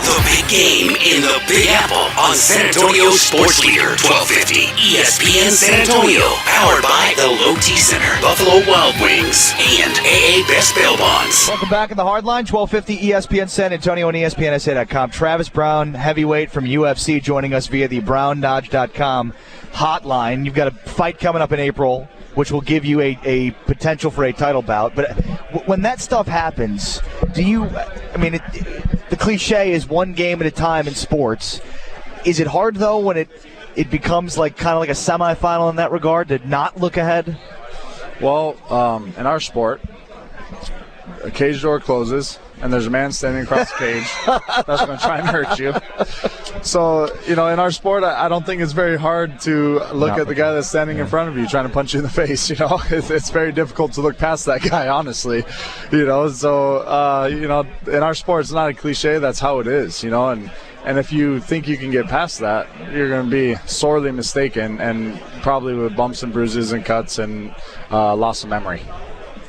The big game in the Big Apple on San Antonio Sports Leader 1250 ESPN San Antonio. Powered by the Low T Center, Buffalo Wild Wings, and AA Best Bail Bonds. Welcome back in the Hardline, 1250 ESPN San Antonio and ESPNSA.com. Travis Browne, heavyweight from UFC, joining us via the BrowneDodge.com hotline. You've got a fight coming up in April, which will give you a potential for a title bout. But when that stuff happens, the cliche is one game at a time in sports. Is it hard, though, when it becomes kind of like a semifinal in that regard, to not look ahead? Well, in our sport, a cage door closes, and there's a man standing across the cage that's going to try and hurt you. So, in our sport, I don't think it's very hard to look at the guy that's standing in front of you trying to punch you in the face. It's very difficult to look past that guy, honestly. So, in our sport, it's not a cliche. That's how it is, And if you think you can get past that, you're going to be sorely mistaken, and probably with bumps and bruises and cuts and loss of memory.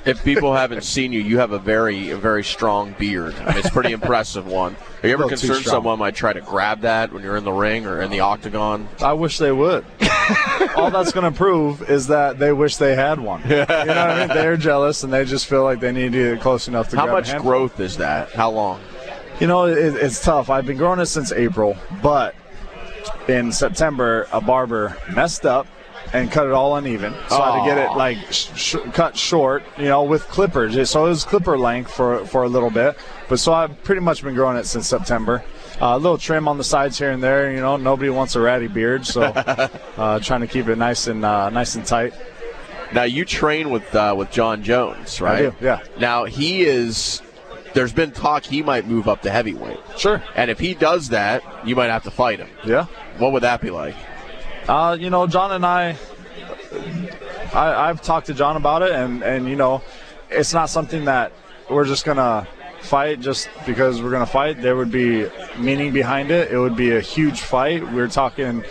If people haven't seen you, you have a very strong beard. It's a pretty impressive one. Are you ever concerned someone might try to grab that when you're in the ring or in the octagon? I wish they would. All that's going to prove is that they wish they had one. You know what I mean? They're jealous, and they just feel like they need to get close enough to grab a handful. How much growth is that? How long? It's tough. I've been growing it since April, but in September, a barber messed up and cut it all uneven. So I had to get it cut short, with clippers. So it was clipper length for a little bit. But so I've pretty much been growing it since September. A little trim on the sides here and there. Nobody wants a ratty beard, so trying to keep it nice and tight. Now you train with John Jones, right? I do, yeah. Now there's been talk he might move up to heavyweight. Sure. And if he does that, you might have to fight him. Yeah. What would that be like? John and I've talked to John about it, and it's not something that we're just going to fight just because we're going to fight. There would be meaning behind it. It would be a huge fight. We're talking,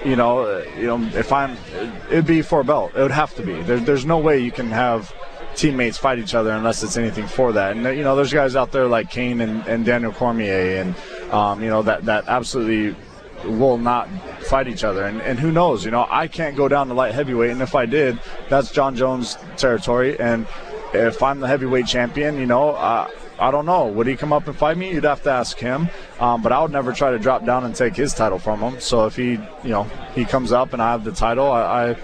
it'd be for a belt. It would have to be. There's no way you can have teammates fight each other unless it's anything for that. And there's guys out there like Kane and Daniel Cormier, and that absolutely will not fight each other. And who knows? I can't go down to light heavyweight, and if I did, that's John Jones' territory. And if I'm the heavyweight champion, I don't know. Would he come up and fight me? You'd have to ask him. But I would never try to drop down and take his title from him. So if he comes up and I have the title, I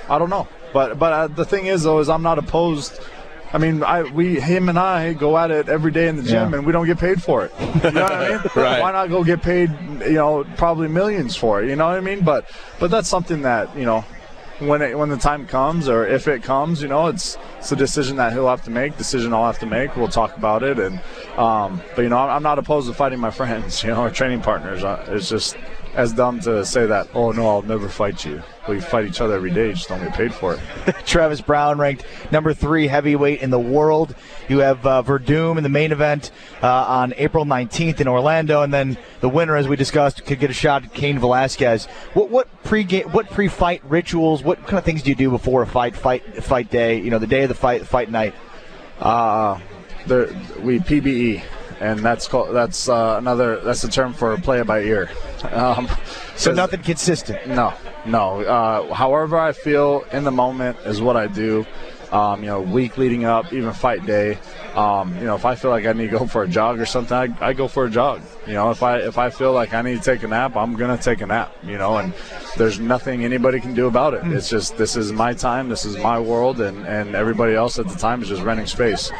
don't know. But the thing is, though, is I'm not opposed. I mean, him and I go at it every day in the gym, and we don't get paid for it. You know what I mean? Right. Why not go get paid, probably millions for it? You know what I mean? But that's something that, when the time comes, or if it comes, it's a decision that he'll have to make, decision I'll have to make. We'll talk about it. And but I'm not opposed to fighting my friends, or training partners. It's just as dumb to say that, oh, no, I'll never fight you. We fight each other every day, just don't get paid for it. Travis Browne, ranked number 3 heavyweight in the world. You have Verdum in the main event on April 19th in Orlando, and then the winner, as we discussed, could get a shot at Cain Velasquez. What pre-fight rituals, what kind of things do you do before a fight day, the day of the fight night? We PBE. And that's a term for play it by ear. So nothing consistent. No. However I feel in the moment is what I do. Week leading up, even fight day. If I feel like I need to go for a jog or something, I go for a jog. If I feel like I need to take a nap, I'm gonna take a nap. And there's nothing anybody can do about it. It's just, this is my time, this is my world, and everybody else at the time is just renting space.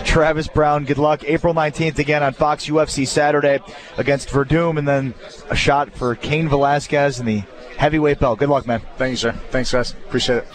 Travis Browne, good luck. April 19th again on Fox UFC Saturday against Verdum, and then a shot for Cain Velasquez in the heavyweight belt. Good luck, man. Thank you, sir. Thanks, guys. Appreciate it.